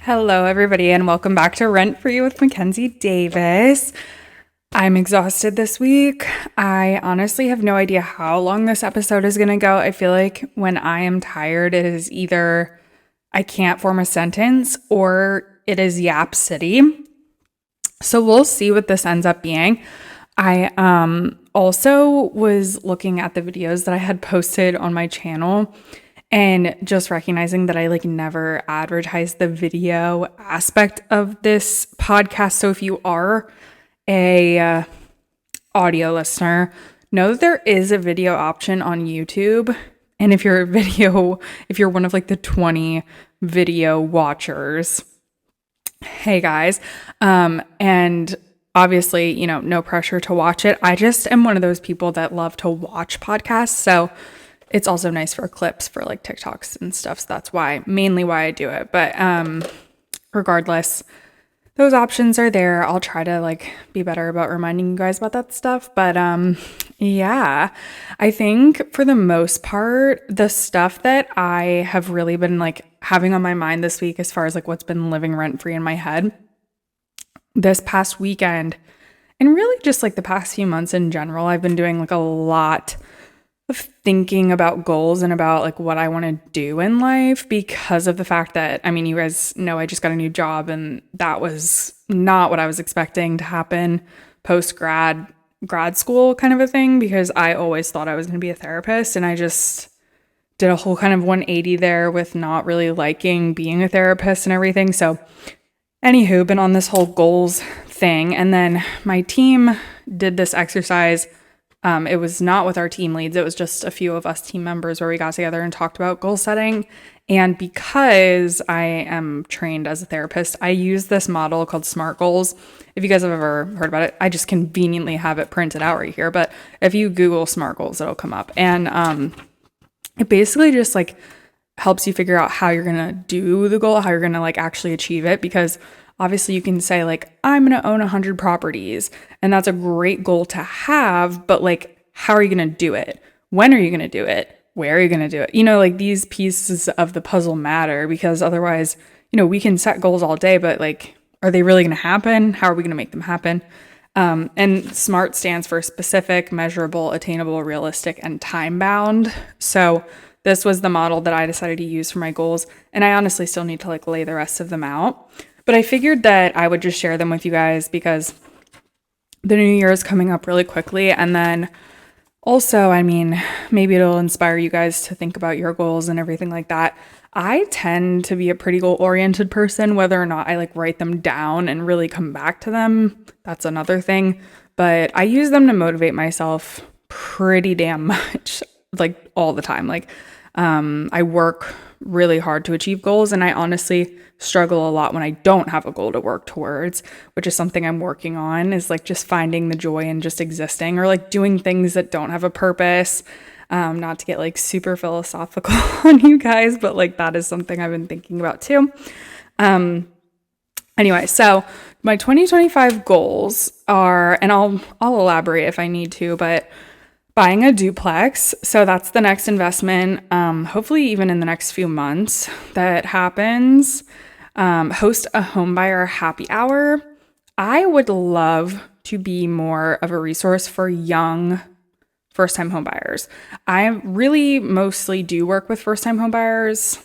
Hello, everybody, and welcome back to Rent Free with Mackenzie Davis. I'm exhausted this week. I honestly have no idea how long this episode is going to go. I feel like when I am tired, it is either I can't form a sentence or it is Yap City. So we'll see what this ends up being. I also was looking at the videos that I had posted on my channel and just recognizing that I never advertised the video aspect of this podcast. So if you are a audio listener, know that there is a video option on YouTube. And if you're one of the 20 video watchers, hey guys, and obviously, no pressure to watch it. I just am one of those people that love to watch podcasts. So it's also nice for clips for TikToks and stuff. So that's mainly why I do it. But regardless, those options are there. I'll try to be better about reminding you guys about that stuff. But yeah, I think for the most part, the stuff that I have really been having on my mind this week, as far as what's been living rent free in my head this past weekend, and really just the past few months in general, I've been doing a lot of thinking about goals and about what I want to do in life, because of the fact that, you guys know I just got a new job and that was not what I was expecting to happen post grad school kind of a thing, because I always thought I was going to be a therapist, and I just did a whole kind of 180 there with not really liking being a therapist and everything. So anywho, been on this whole goals thing, and then my team did this exercise. It was not with our team leads. It was just a few of us team members where we got together and talked about goal setting. And because I am trained as a therapist, I use this model called SMART goals. If you guys have ever heard about it, I just conveniently have it printed out right here. But if you Google SMART goals, it'll come up. And it basically just helps you figure out how you're going to do the goal, how you're going to actually achieve it. Because obviously you can say I'm going to own 100 properties, and that's a great goal to have, but how are you going to do it? When are you going to do it? Where are you going to do it? These pieces of the puzzle matter, because otherwise, we can set goals all day, but are they really going to happen? How are we going to make them happen? And SMART stands for specific, measurable, attainable, realistic, and time bound. So this was the model that I decided to use for my goals. And I honestly still need to lay the rest of them out. But I figured that I would just share them with you guys, because the new year is coming up really quickly. And then also, maybe it'll inspire you guys to think about your goals and everything like that. I tend to be a pretty goal-oriented person. Whether or not I write them down and really come back to them, that's another thing. But I use them to motivate myself pretty damn much, all the time. I work really hard to achieve goals, and I honestly struggle a lot when I don't have a goal to work towards, which is something I'm working on, is just finding the joy in just existing, or doing things that don't have a purpose. Not to get super philosophical on you guys, but that is something I've been thinking about too. Anyway, so my 2025 goals are, and I'll elaborate if I need to, but buying a duplex. So that's the next investment, hopefully even in the next few months that happens. Host a homebuyer happy hour. I would love to be more of a resource for young first-time homebuyers. I really mostly do work with first-time homebuyers.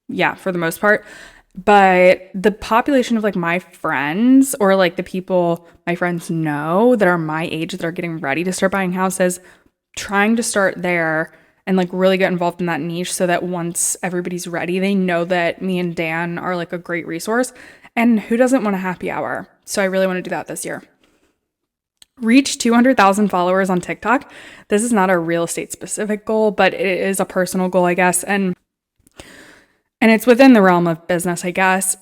Yeah, for the most part. But the population of my friends, or the people my friends know that are my age that are getting ready to start buying houses, trying to start there and really get involved in that niche, so that once everybody's ready, they know that me and Dan are a great resource. And who doesn't want a happy hour? So I really want to do that this year. Reach 200,000 followers on TikTok. This is not a real estate specific goal, but it is a personal goal, I guess. And it's within the realm of business, I guess.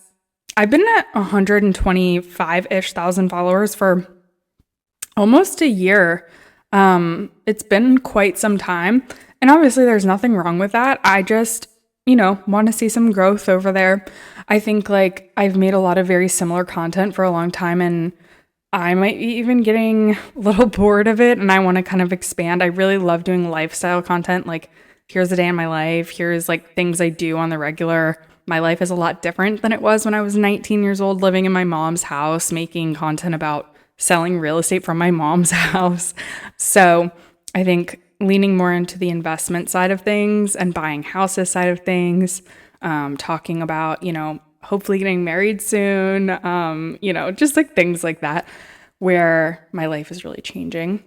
I've been at 125-ish thousand followers for almost a year. It's been quite some time. And obviously there's nothing wrong with that. I just, want to see some growth over there. I think I've made a lot of very similar content for a long time, and I might be even getting a little bored of it, and I want to kind of expand. I really love doing lifestyle content. Here's a day in my life. Here's things I do on the regular, My life is a lot different than it was when I was 19 years old, living in my mom's house, making content about selling real estate from my mom's house. So I think leaning more into the investment side of things and buying houses side of things, talking about, hopefully getting married soon, just like things like that, where my life is really changing.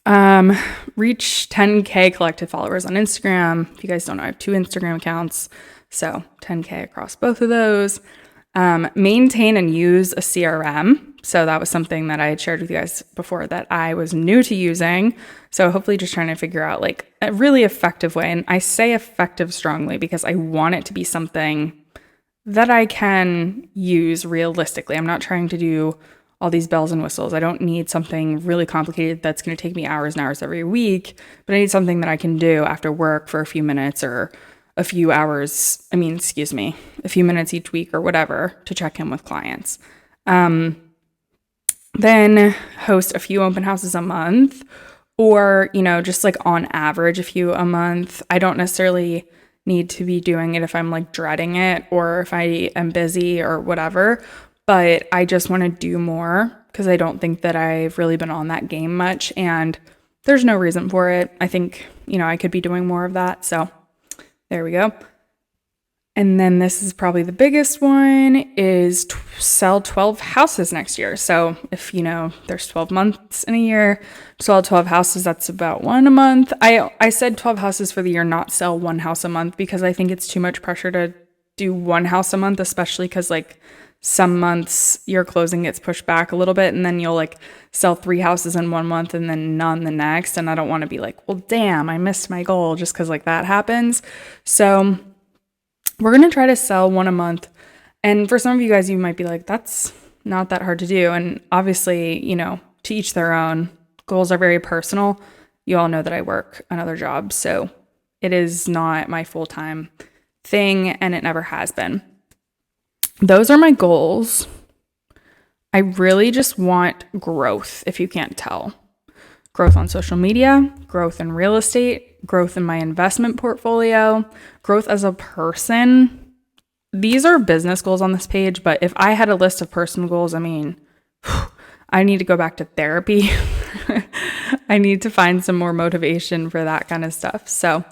Reach 10K collective followers on Instagram. If you guys don't know, I have 2 Instagram accounts, so 10K across both of those. Maintain and use a CRM. So that was something that I had shared with you guys before that I was new to using. So hopefully just trying to figure out like a really effective way. And I say effective strongly because I want it to be something that I can use realistically. I'm not trying to do all these bells and whistles. I don't need something really complicated that's going to take me hours and hours every week, but I need something that I can do after work for a few minutes or a few minutes each week or whatever to check in with clients. Then host a few open houses a month or, just like on average, a few a month. I don't necessarily need to be doing it if I'm like dreading it or if I am busy or whatever, but I just want to do more because I don't think that I've really been on that game much and there's no reason for it. I think, I could be doing more of that. So there we go. And then this is probably the biggest one is sell 12 houses next year. So if, there's 12 months in a year, sell 12 houses, that's about 1 a month. I said 12 houses for the year, not sell 1 house a month because I think it's too much pressure to do 1 house a month, especially because like some months your closing gets pushed back a little bit and then you'll like sell 3 houses in 1 month and then none the next. And I don't want to be like, well, damn, I missed my goal just because like that happens. So we're going to try to sell 1 a month. And for some of you guys, you might be like, that's not that hard to do. And obviously, to each their own. Goals are very personal. You all know that I work another job. So it is not my full-time thing and it never has been. Those are my goals. I really just want growth, if you can't tell. Growth on social media, growth in real estate, growth in my investment portfolio, growth as a person. These are business goals on this page, but if I had a list of personal goals, I need to go back to therapy. I need to find some more motivation for that kind of stuff. So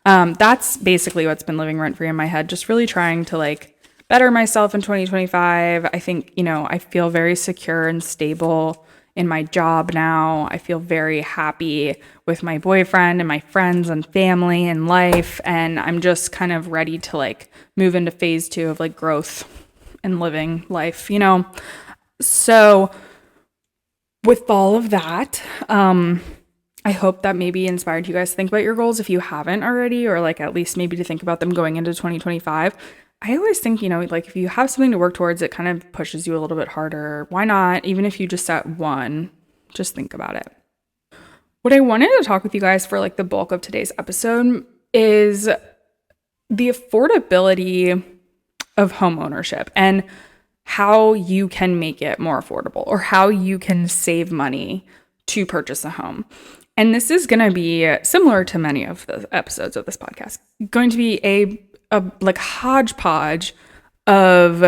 that's basically what's been living rent free in my head, just really trying to like better myself in 2025. I think, I feel very secure and stable in my job now. I feel very happy with my boyfriend and my friends and family and life. And I'm just kind of ready to like move into phase 2 of like growth and living life, So with all of that, I hope that maybe inspired you guys to think about your goals if you haven't already, or like at least maybe to think about them going into 2025. I always think, like if you have something to work towards, it kind of pushes you a little bit harder. Why not? Even if you just set 1, just think about it. What I wanted to talk with you guys for like the bulk of today's episode is the affordability of home ownership and how you can make it more affordable or how you can save money to purchase a home. And this is going to be similar to many of the episodes of this podcast, going to be a like hodgepodge of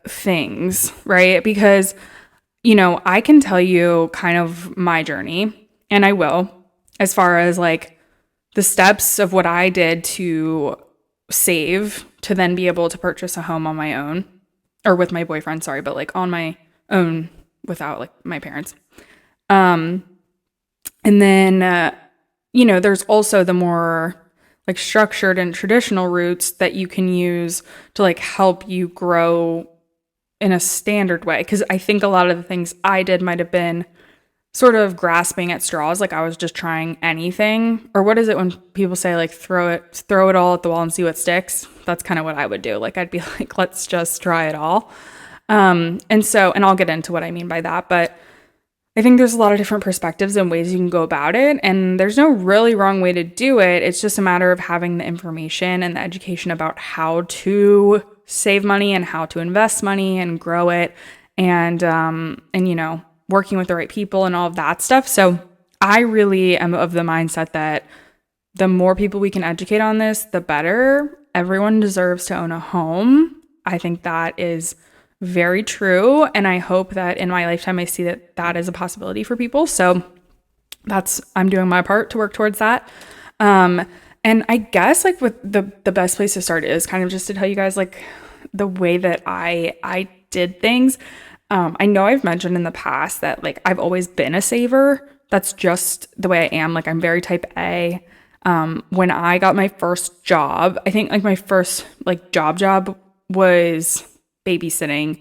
things, right? Because, I can tell you kind of my journey, and I will, as far as like the steps of what I did to save to then be able to purchase a home on my own, or with my boyfriend, sorry, but like on my own without like my parents. And then, there's also the more like structured and traditional routes that you can use to like help you grow in a standard way. Cause I think a lot of the things I did might've been sort of grasping at straws. Like I was just trying anything, or what is it when people say like, throw it all at the wall and see what sticks. That's kind of what I would do. Like I'd be like, let's just try it all. And I'll get into what I mean by that, but I think there's a lot of different perspectives and ways you can go about it, and there's no really wrong way to do it. It's just a matter of having the information and the education about how to save money and how to invest money and grow it, and working with the right people and all of that stuff. So I really am of the mindset that the more people we can educate on this, the better. everyone deserves to own a home. I think that is very true. And I hope that in my lifetime, I see that that is a possibility for people. So I'm doing my part to work towards that. And I guess like with the best place to start is kind of just to tell you guys like the way that I did things. I know I've mentioned in the past that like I've always been a saver. That's just the way I am. Like I'm very type A. When I got my first job, I think like my first like job was babysitting.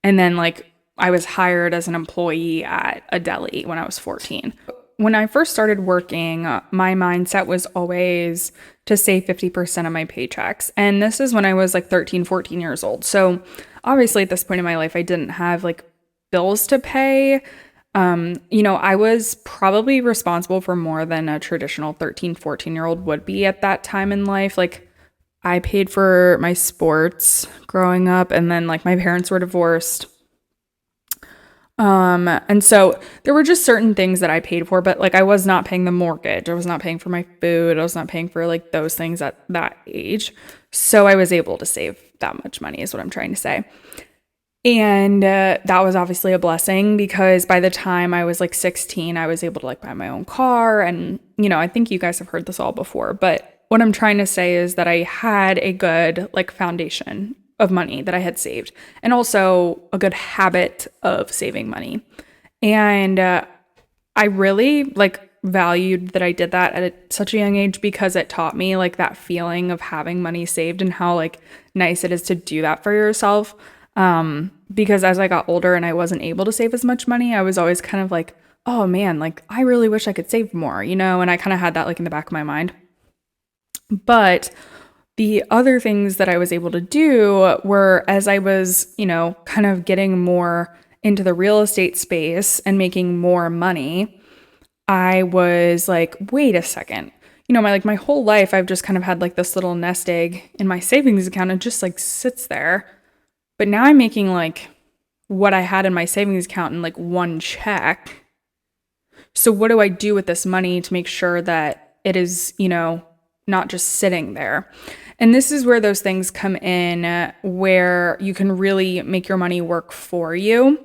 And then like I was hired as an employee at a deli when I was 14. When I first started working, my mindset was always to save 50% of my paychecks. And this is when I was like 13, 14 years old. So obviously at this point in my life, I didn't have like bills to pay. I was probably responsible for more than a traditional 13, 14-year-old would be at that time in life. Like I paid for my sports growing up, and then like my parents were divorced. And so there were just certain things that I paid for, but like I was not paying the mortgage. I was not paying for my food. I was not paying for like those things at that age. So I was able to save that much money is what I'm trying to say. And that was obviously a blessing because by the time I was like 16, I was able to like buy my own car. And, I think you guys have heard this all before, but what I'm trying to say is that I had a good like foundation of money that I had saved, and also a good habit of saving money. And I really like valued that I did that at such a young age because it taught me like that feeling of having money saved and how like nice it is to do that for yourself. Because as I got older and I wasn't able to save as much money, I was always kind of like, oh man, like I really wish I could save more, and I kind of had that like in the back of my mind. But the other things that I was able to do were, as I was, kind of getting more into the real estate space and making more money, I was like, wait a second. My whole life, I've just kind of had like this little nest egg in my savings account and just like sits there. But now I'm making like what I had in my savings account in like one check. So what do I do with this money to make sure that it is, not just sitting there? And this is where those things come in, where you can really make your money work for you.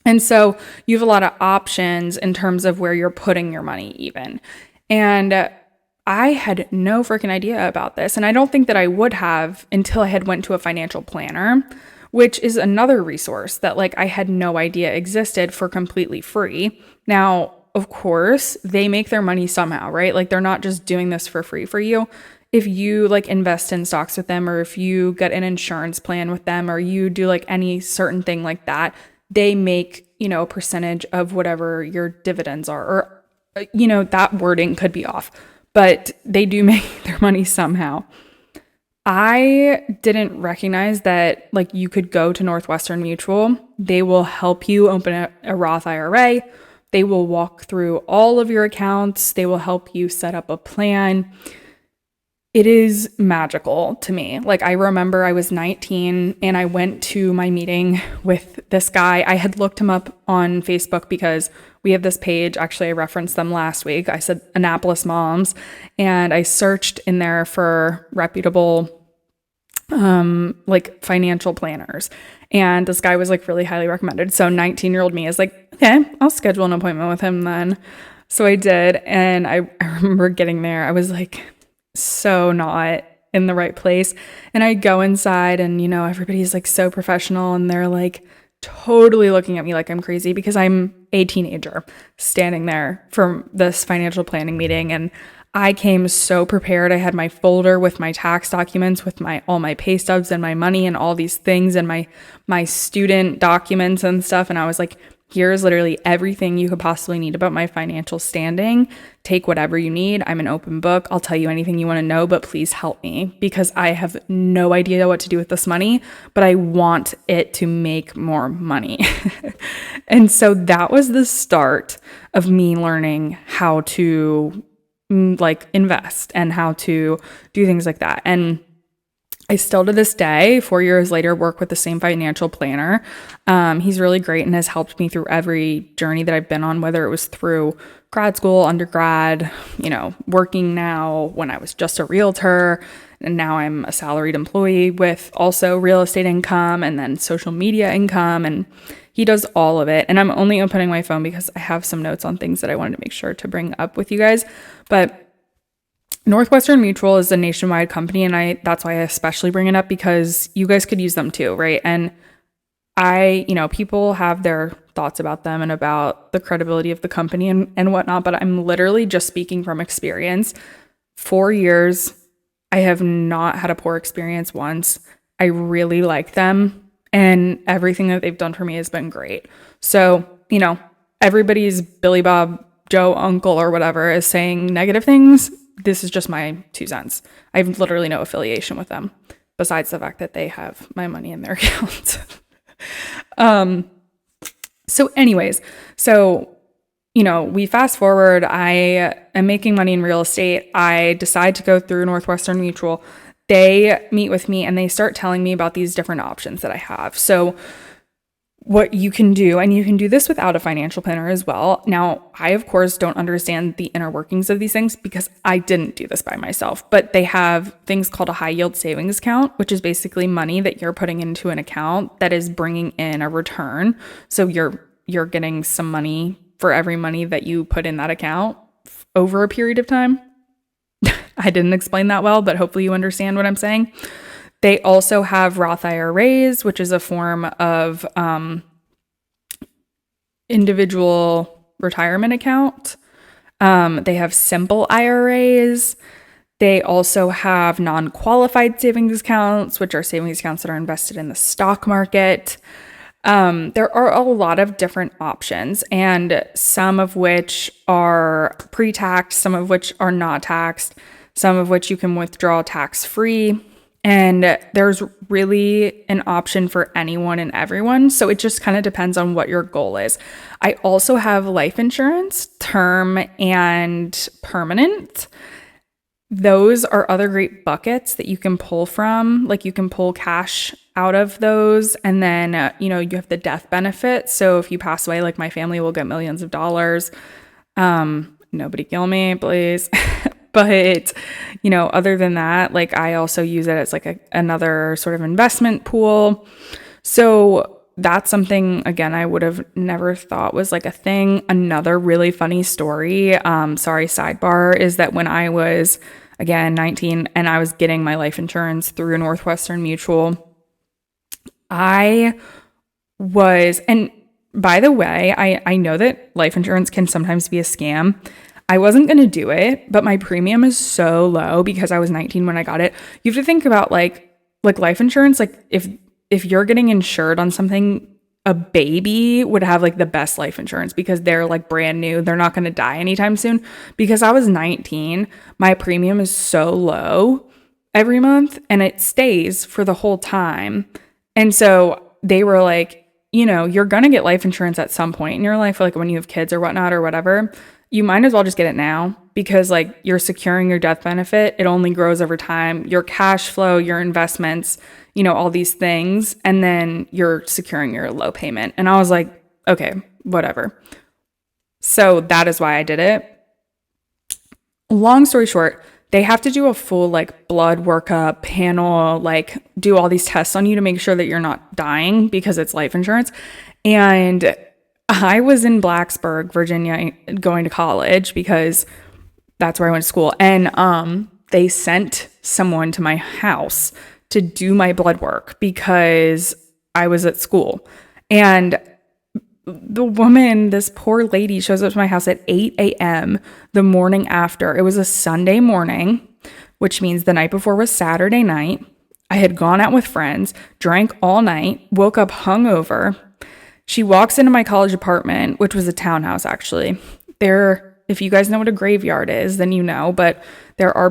And so you have a lot of options in terms of where you're putting your money even. And I had no freaking idea about this. And I don't think that I would have until I had went to a financial planner, which is another resource that like I had no idea existed for completely free. Now, of course, they make their money somehow, right? Like they're not just doing this for free for you. If you like invest in stocks with them, or if you get an insurance plan with them, or you do like any certain thing like that, they make, a percentage of whatever your dividends are, or, that wording could be off, but they do make their money somehow. I didn't recognize that like you could go to Northwestern Mutual. They will help you open a Roth IRA. They will walk through all of your accounts. They will help you set up a plan. It is magical to me. Like I remember I was 19 and I went to my meeting with this guy. I had looked him up on Facebook because we have this page. Actually, I referenced them last week. I said Annapolis Moms, and I searched in there for reputable like financial planners. And this guy was like really highly recommended. So 19-year-old me is like, okay, I'll schedule an appointment with him then. So I did. And I remember getting there. I was like so not in the right place. And I go inside and, everybody's like so professional and they're like totally looking at me like I'm crazy because I'm a teenager standing there for this financial planning meeting. And I came so prepared. I had my folder with my tax documents, with all my pay stubs and my money and all these things and my student documents and stuff. And I was like, here's literally everything you could possibly need about my financial standing. Take whatever you need. I'm an open book. I'll tell you anything you want to know, but please help me because I have no idea what to do with this money, but I want it to make more money. And so that was the start of me learning how to like invest and how to do things like that. And I still to this day, 4 years later, work with the same financial planner. He's really great and has helped me through every journey that I've been on, whether it was through grad school, undergrad, working now, when I was just a realtor, and now I'm a salaried employee with also real estate income and then social media income. And he does all of it. And I'm only opening my phone because I have some notes on things that I wanted to make sure to bring up with you guys. But Northwestern Mutual is a nationwide company, and that's why I especially bring it up, because you guys could use them too, right? And people have their thoughts about them and about the credibility of the company and whatnot, but I'm literally just speaking from experience. 4 years, I have not had a poor experience once. I really like them, and everything that they've done for me has been great. So, everybody's Billy Bob, Joe, uncle, or whatever is saying negative things. This is just my 2 cents. I have literally no affiliation with them besides the fact that they have my money in their account. We fast forward. I am making money in real estate. I decide to go through Northwestern Mutual. They meet with me and they start telling me about these different options that I have. So what you can do, and you can do this without a financial planner as well. Now, I, of course, don't understand the inner workings of these things because I didn't do this by myself, but they have things called a high yield savings account, which is basically money that you're putting into an account that is bringing in a return. So you're getting some money for every money that you put in that account over a period of time. I didn't explain that well, but hopefully you understand what I'm saying. They also have Roth IRAs, which is a form of individual retirement account. They have simple IRAs. They also have non-qualified savings accounts, which are savings accounts that are invested in the stock market. There are a lot of different options, and some of which are pre-taxed, some of which are not taxed, some of which you can withdraw tax-free. And there's really an option for anyone and everyone. So it just kind of depends on what your goal is. I also have life insurance, term and permanent. Those are other great buckets that you can pull from. Like you can pull cash out of those. And then, you have the death benefit. So if you pass away, like my family will get millions of dollars. Nobody kill me, please. But, other than that, like I also use it as like another sort of investment pool. So that's something, again, I would have never thought was like a thing. Another really funny story, sidebar, is that when I was, again, 19 and I was getting my life insurance through Northwestern Mutual, and by the way, I know that life insurance can sometimes be a scam. I wasn't going to do it, but my premium is so low because I was 19 when I got it. You have to think about like life insurance. Like if you're getting insured on something, a baby would have like the best life insurance because they're like brand new. They're not going to die anytime soon. Because I was 19, my premium is so low every month and it stays for the whole time. And so they were like, you're going to get life insurance at some point in your life, like when you have kids or whatnot or whatever. You might as well just get it now because like you're securing your death benefit. It only grows over time. Your cash flow, your investments, all these things. And then you're securing your low payment. And I was like, okay, whatever. So that is why I did it. Long story short, they have to do a full like blood workup panel, like do all these tests on you to make sure that you're not dying because it's life insurance. And I was in Blacksburg, Virginia, going to college because that's where I went to school. And they sent someone to my house to do my blood work because I was at school. And the woman, this poor lady, shows up to my house at 8 a.m. the morning after. It was a Sunday morning, which means the night before was Saturday night. I had gone out with friends, drank all night, woke up hungover. She walks into my college apartment, which was a townhouse, actually. If you guys know what a graveyard is, then you know, but there are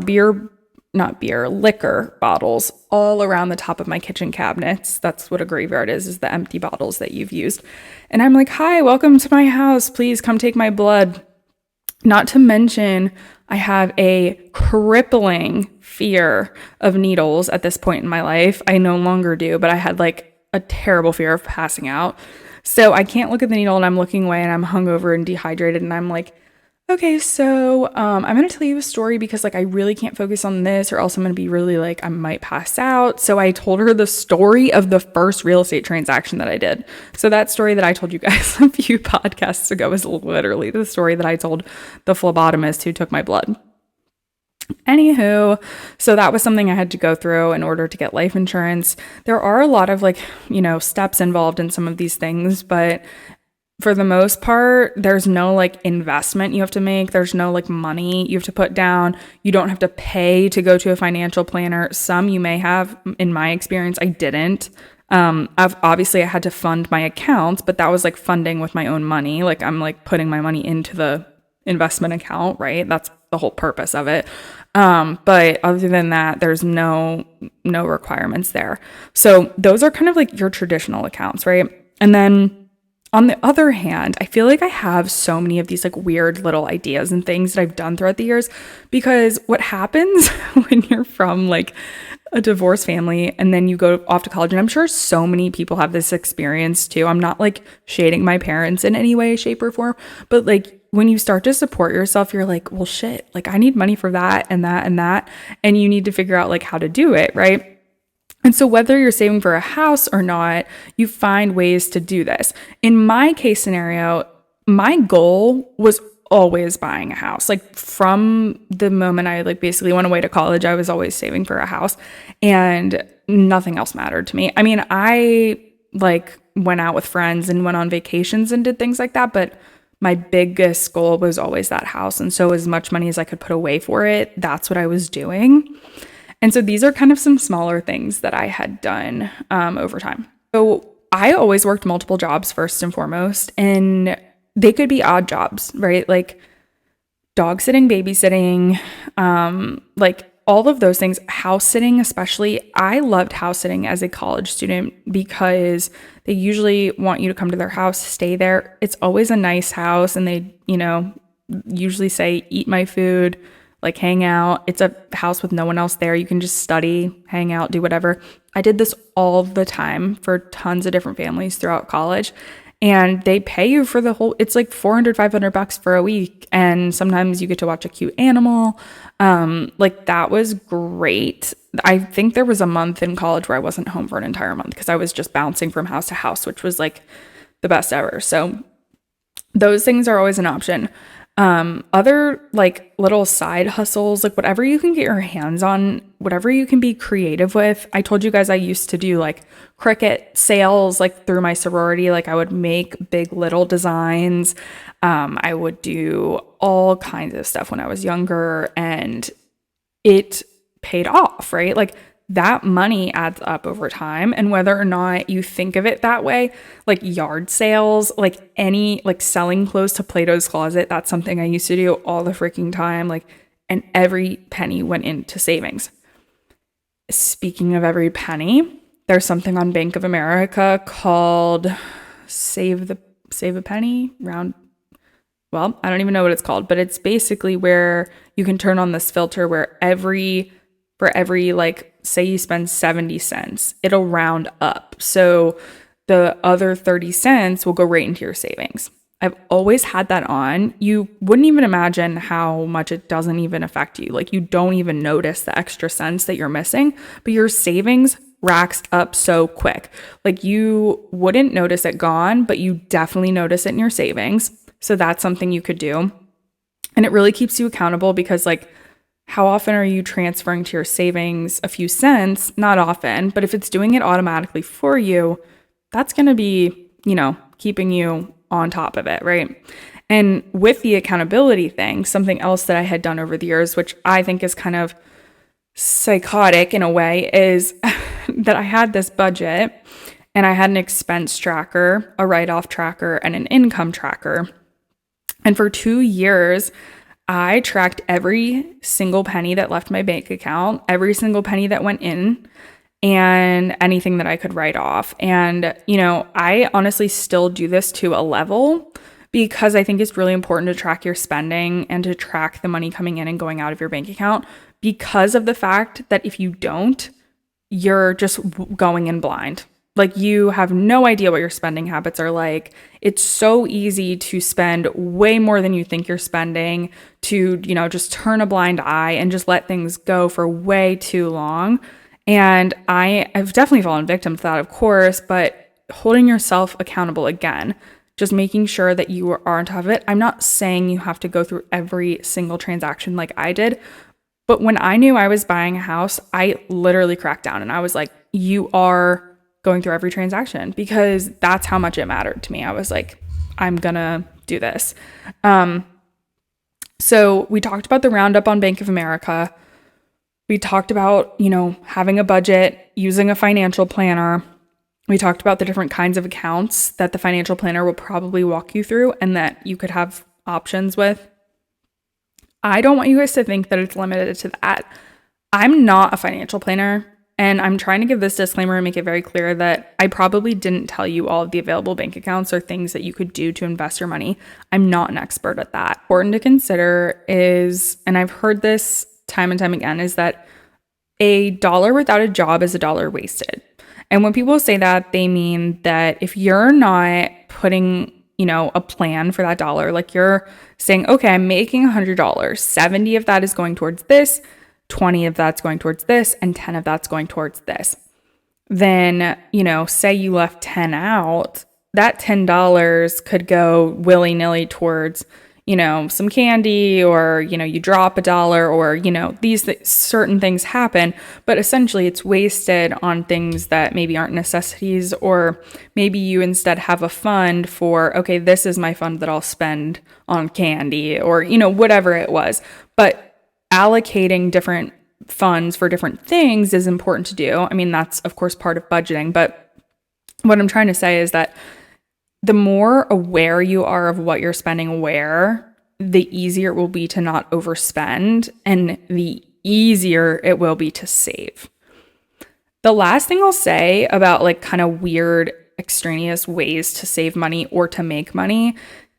liquor bottles all around the top of my kitchen cabinets. That's what a graveyard is the empty bottles that you've used. And I'm like, hi, welcome to my house. Please come take my blood. Not to mention, I have a crippling fear of needles at this point in my life. I no longer do, but I had like a terrible fear of passing out. So I can't look at the needle and I'm looking away and I'm hungover and dehydrated and I'm like, okay, so I'm going to tell you a story because like I really can't focus on this or else I'm going to be really like I might pass out. So I told her the story of the first real estate transaction that I did. So that story that I told you guys a few podcasts ago is literally the story that I told the phlebotomist who took my blood. Anywho, so that was something I had to go through in order to get life insurance. There are a lot of like, steps involved in some of these things, but for the most part, there's no like investment you have to make. There's no like money you have to put down. You don't have to pay to go to a financial planner. Some you may have. In my experience, I didn't. Obviously I had to fund my accounts, but that was like funding with my own money. Like I'm like putting my money into the investment account, right? That's the whole purpose of it. But other than that, there's no requirements there. So those are kind of like your traditional accounts, right? And then on the other hand, I feel like I have so many of these like weird little ideas and things that I've done throughout the years, because what happens when you're from like a divorced family and then you go off to college, and I'm sure so many people have this experience too. I'm not like shading my parents in any way, shape, or form, but like when you start to support yourself, you're like, well, shit, like I need money for that and that and that. And you need to figure out like how to do it, right? And so whether you're saving for a house or not, you find ways to do this. In my case scenario, my goal was always buying a house. Like from the moment I like basically went away to college, I was always saving for a house and nothing else mattered to me. I mean, I like went out with friends and went on vacations and did things like that, but my biggest goal was always that house. And so as much money as I could put away for it, that's what I was doing. And so these are kind of some smaller things that I had done over time. So I always worked multiple jobs first and foremost, and they could be odd jobs, right? Like dog sitting, babysitting, like all of those things, house sitting especially. I loved house sitting as a college student because they usually want you to come to their house, stay there. It's always a nice house, and they, usually say, eat my food, like hang out. It's a house with no one else there. You can just study, hang out, do whatever. I did this all the time for tons of different families throughout college, and they pay you for the whole, it's like $400-$500 for a week. And sometimes you get to watch a cute animal. Like that was great. I think there was a month in college where I wasn't home for an entire month because I was just bouncing from house to house, which was like the best ever. So those things are always an option. Other like little side hustles, like whatever you can get your hands on, whatever you can be creative with. I told you guys I used to do like Cricut sales, like through my sorority. Like I would make big little designs. I would do all kinds of stuff when I was younger, and it paid off, right? Like that money adds up over time. And whether or not you think of it that way, like yard sales, like any, like selling clothes to Plato's Closet, that's something I used to do all the freaking time. Like, and every penny went into savings. Speaking of every penny, there's something on Bank of America called Save a Penny round. Well, I don't even know what it's called, but it's basically where you can turn on this filter where for every like, say you spend 70 cents, it'll round up. So the other 30 cents will go right into your savings. I've always had that on. You wouldn't even imagine how much it doesn't even affect you. Like you don't even notice the extra cents that you're missing, but your savings racks up so quick. Like you wouldn't notice it gone, but you definitely notice it in your savings. So that's something you could do. And it really keeps you accountable because like, how often are you transferring to your savings a few cents? Not often, but if it's doing it automatically for you, that's going to be, keeping you on top of it, right? And with the accountability thing, something else that I had done over the years, which I think is kind of psychotic in a way, is that I had this budget and I had an expense tracker, a write-off tracker, and an income tracker. And for 2 years, I tracked every single penny that left my bank account, every single penny that went in, and anything that I could write off. And, I honestly still do this to a level because I think it's really important to track your spending and to track the money coming in and going out of your bank account, because of the fact that if you don't, you're just going in blind. Like, you have no idea what your spending habits are like. It's so easy to spend way more than you think you're spending, to, just turn a blind eye and just let things go for way too long. And I've definitely fallen victim to that, of course, but holding yourself accountable again, just making sure that you are on top of it. I'm not saying you have to go through every single transaction like I did, but when I knew I was buying a house, I literally cracked down and I was like, you are going through every transaction, because that's how much it mattered to me. I was like, I'm gonna do this. So we talked about the roundup on Bank of America. We talked about, having a budget, using a financial planner. We talked about the different kinds of accounts that the financial planner will probably walk you through and that you could have options with. I don't want you guys to think that it's limited to that. I'm not a financial planner, and I'm trying to give this disclaimer and make it very clear that I probably didn't tell you all of the available bank accounts or things that you could do to invest your money. I'm not an expert at that. Important to consider is, and I've heard this time and time again, is that a dollar without a job is a dollar wasted. And when people say that, they mean that if you're not putting, a plan for that dollar, like you're saying, okay, I'm making $100, 70 of that is going towards this, 20 of that's going towards this, and 10 of that's going towards this. Then, say you left 10 out, that $10 could go willy-nilly towards, some candy, or, you drop a dollar, or, these certain things happen, but essentially it's wasted on things that maybe aren't necessities, or maybe you instead have a fund for, okay, this is my fund that I'll spend on candy, or, whatever it was. But allocating different funds for different things is important to do. I mean, that's of course part of budgeting, but what I'm trying to say is that the more aware you are of what you're spending where, the easier it will be to not overspend, and the easier it will be to save. The last thing I'll say about like kind of weird extraneous ways to save money or to make money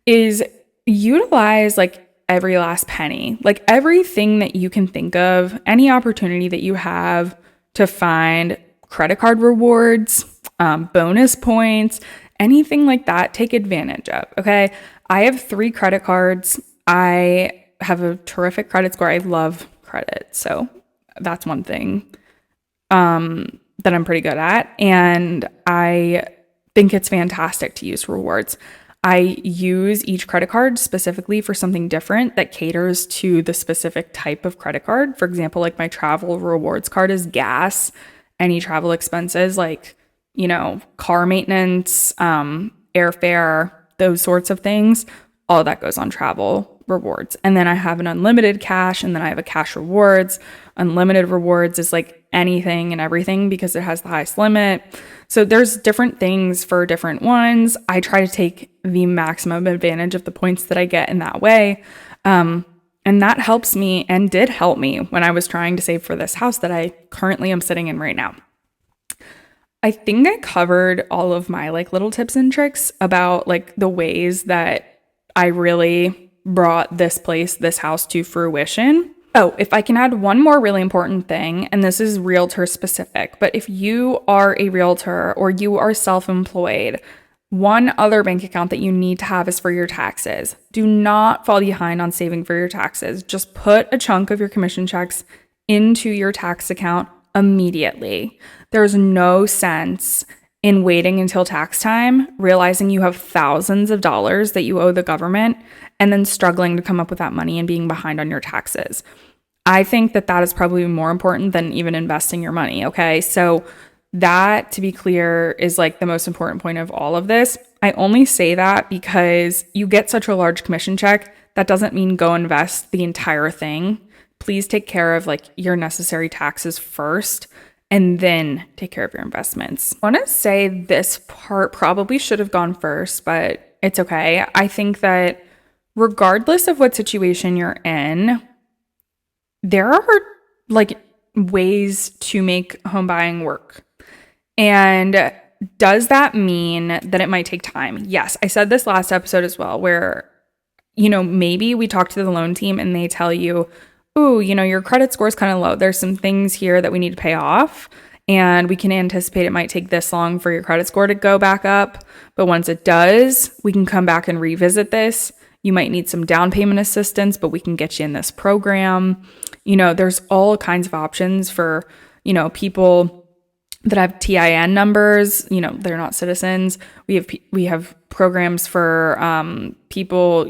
is utilize like every last penny, like everything that you can think of, any opportunity that you have to find credit card rewards, bonus points, anything like that, take advantage of. Okay. I have 3 credit cards. I have a terrific credit score. I love credit. So that's one thing that I'm pretty good at. And I think it's fantastic to use rewards. I use each credit card specifically for something different that caters to the specific type of credit card. For example, like my travel rewards card is gas, any travel expenses like, car maintenance, airfare, those sorts of things, all that goes on travel rewards. And then I have an unlimited cash, and then I have a cash rewards. Unlimited rewards is like anything and everything because it has the highest limit. So there's different things for different ones. I try to take the maximum advantage of the points that I get in that way. And that helps me, and did help me when I was trying to save for this house that I currently am sitting in right now. I think I covered all of my like little tips and tricks about like the ways that I really brought this house to fruition. Oh, if I can add one more really important thing, and this is realtor specific, but if you are a realtor or you are self-employed, one other bank account that you need to have is for your taxes. Do not fall behind on saving for your taxes. Just put a chunk of your commission checks into your tax account immediately. There's no sense in waiting until tax time, realizing you have thousands of dollars that you owe the government, and then struggling to come up with that money and being behind on your taxes. I think that is probably more important than even investing your money, okay? So that, to be clear, is like the most important point of all of this. I only say that because you get such a large commission check. That doesn't mean go invest the entire thing. Please take care of like your necessary taxes first, and then take care of your investments. I want to say this part probably should have gone first, but it's okay. I think that regardless of what situation you're in, there are like ways to make home buying work. And does that mean that it might take time? Yes. I said this last episode as well, where, maybe we talk to the loan team and they tell you, ooh, your credit score is kind of low. There's some things here that we need to pay off. And we can anticipate it might take this long for your credit score to go back up. But once it does, we can come back and revisit this. You might need some down payment assistance, but we can get you in this program. There's all kinds of options for, people that have TIN numbers. They're not citizens. We have programs for people,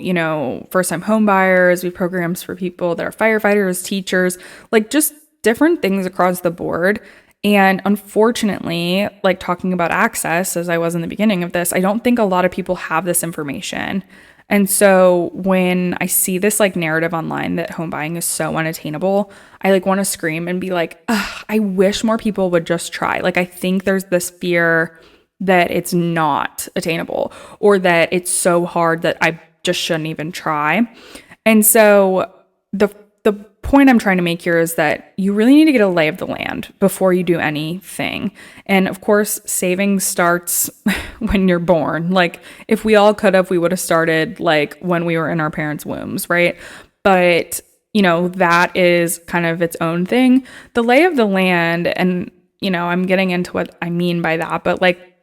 first-time home buyers. We have programs for people that are firefighters, teachers, like just different things across the board. And unfortunately, like talking about access, as I was in the beginning of this, I don't think a lot of people have this information. And so when I see this like narrative online that home buying is so unattainable, I like want to scream and be like, I wish more people would just try. Like, I think there's this fear that it's not attainable or that it's so hard that I just shouldn't even try. And so the point I'm trying to make here is that you really need to get a lay of the land before you do anything. And of course, saving starts when you're born. Like, if we all could have, we would have started like when we were in our parents' wombs, right? But, that is kind of its own thing. The lay of the land, and, I'm getting into what I mean by that, but like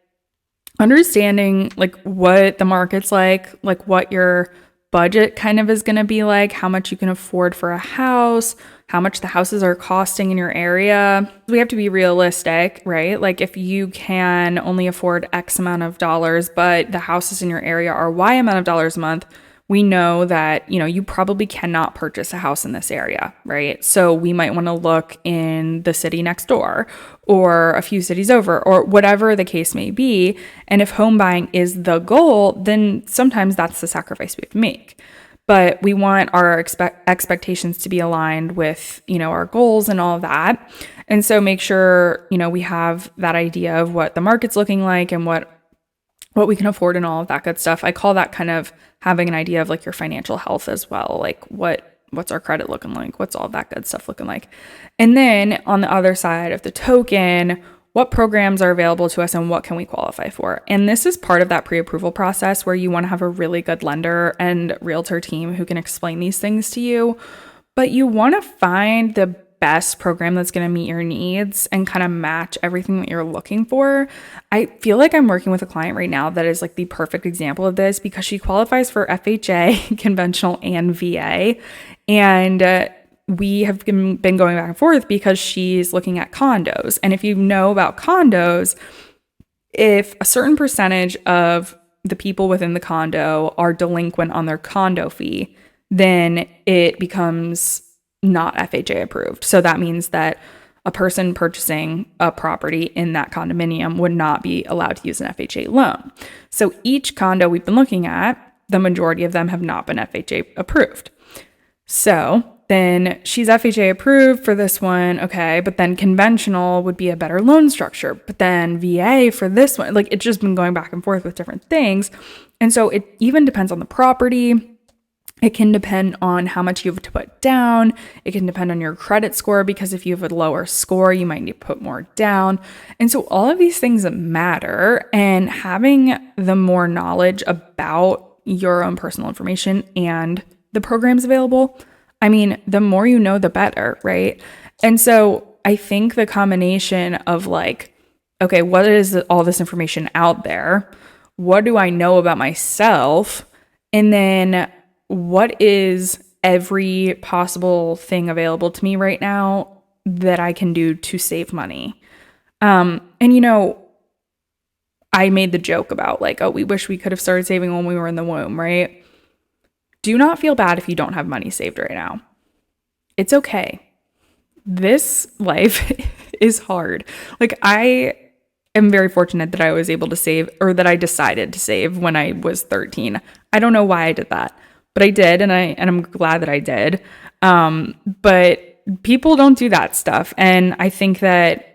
understanding like what the market's like what your budget kind of is going to be like, how much you can afford for a house, how much the houses are costing in your area. We have to be realistic, right? Like, if you can only afford X amount of dollars, but the houses in your area are Y amount of dollars a month, we know that, you probably cannot purchase a house in this area, right? So we might want to look in the city next door or a few cities over or whatever the case may be. And if home buying is the goal, then sometimes that's the sacrifice we have to make. But we want our expectations to be aligned with, our goals and all of that. And so make sure, we have that idea of what the market's looking like and what we can afford and all of that good stuff. I call that kind of having an idea of like your financial health as well. Like, what's our credit looking like? What's all that good stuff looking like? And then on the other side of the token, what programs are available to us and what can we qualify for? And this is part of that pre-approval process where you want to have a really good lender and realtor team who can explain these things to you. But you want to find the best program that's going to meet your needs and kind of match everything that you're looking for. I feel like I'm working with a client right now that is like the perfect example of this because she qualifies for FHA, conventional, and VA. And we have been going back and forth because she's looking at condos. And if you know about condos, if a certain percentage of the people within the condo are delinquent on their condo fee, then it becomes not FHA approved. So that means that a person purchasing a property in that condominium would not be allowed to use an FHA loan. So each condo we've been looking at, the majority of them have not been FHA approved. So then she's FHA approved for this one. Okay. But then conventional would be a better loan structure. But then VA for this one, like, it's just been going back and forth with different things. And so it even depends on the property. It can depend on how much you have to put down. It can depend on your credit score, because if you have a lower score, you might need to put more down. And so all of these things matter, and having the more knowledge about your own personal information and the programs available, I mean, the more you know, the better, right? And so I think the combination of like, okay, what is all this information out there? What do I know about myself? And then what is every possible thing available to me right now that I can do to save money? And I made the joke about like, oh, we wish we could have started saving when we were in the womb, right? Do not feel bad if you don't have money saved right now. It's okay. This life is hard. Like, I am very fortunate that I was able to save, or that I decided to save when I was 13. I don't know why I did that, but I did, and I'm glad that I did. But people don't do that stuff. And I think that,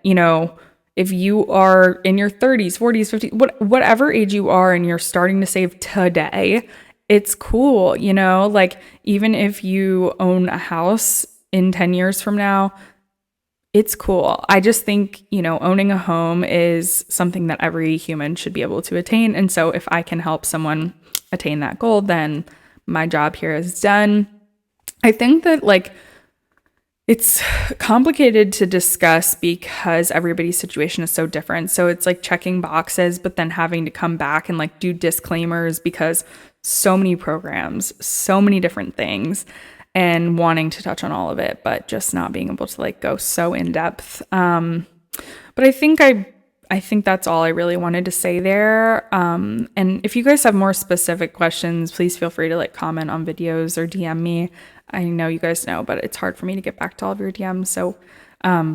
if you are in your 30s, 40s, 50s, whatever age you are, and you're starting to save today, it's cool, like, even if you own a house in 10 years from now, it's cool. I just think, owning a home is something that every human should be able to attain. And so if I can help someone attain that goal, then my job here is done. I think that it's complicated to discuss because everybody's situation is so different. So it's like checking boxes, but then having to come back and do disclaimers because so many programs, so many different things, and wanting to touch on all of it, but just not being able to go so in depth. But I think that's all I really wanted to say there. And if you guys have more specific questions, please feel free to comment on videos or DM me. I know you guys know, but it's hard for me to get back to all of your DMs. So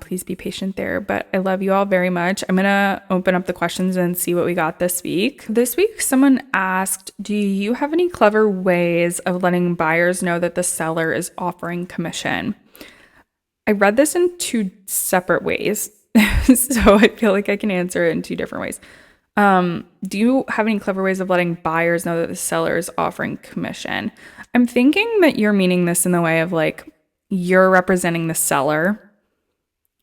please be patient there. But I love you all very much. I'm going to open up the questions and see what we got this week. This week, someone asked, do you have any clever ways of letting buyers know that the seller is offering commission? I read this in 2 separate ways. So I feel like I can answer it in 2 different ways. Do you have any clever ways of letting buyers know that the seller is offering commission? I'm thinking that you're meaning this in the way of you're representing the seller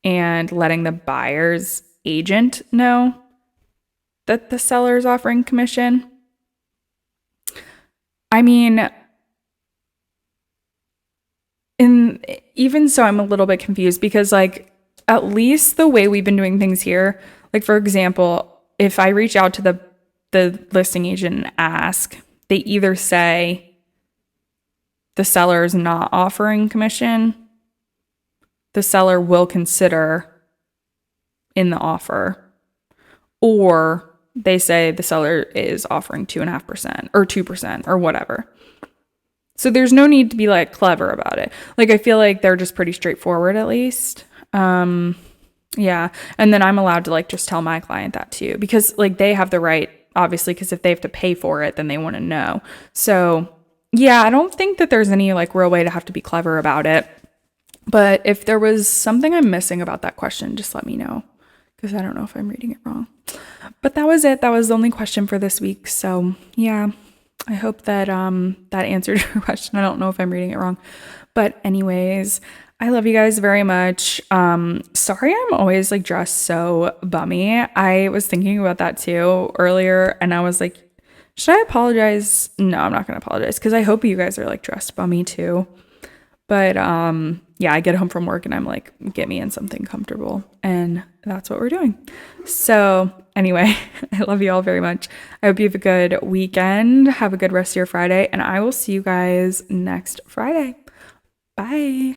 and letting the buyer's agent know that the seller is offering commission. I mean, even so, I'm a little bit confused because at least the way we've been doing things here, for example, if I reach out to the listing agent and ask, they either say the seller is not offering commission, the seller will consider in the offer, or they say the seller is offering 2.5% or 2% or whatever. So there's no need to be clever about it. I feel like they're just pretty straightforward at least. Yeah. And then I'm allowed to just tell my client that too, because they have the right, obviously, because if they have to pay for it, then they want to know. So yeah, I don't think that there's any real way to have to be clever about it. But if there was something I'm missing about that question, just let me know, because I don't know if I'm reading it wrong. But that was it. That was the only question for this week. So yeah, I hope that that answered your question. I don't know if I'm reading it wrong. But anyways, I love you guys very much. Sorry I'm always dressed so bummy. I was thinking about that too earlier, and I was like, should I apologize? No, I'm not going to apologize, because I hope you guys are dressed bummy too. But yeah, I get home from work and I'm get me in something comfortable, and that's what we're doing. So anyway, I love you all very much. I hope you have a good weekend. Have a good rest of your Friday, and I will see you guys next Friday. Bye.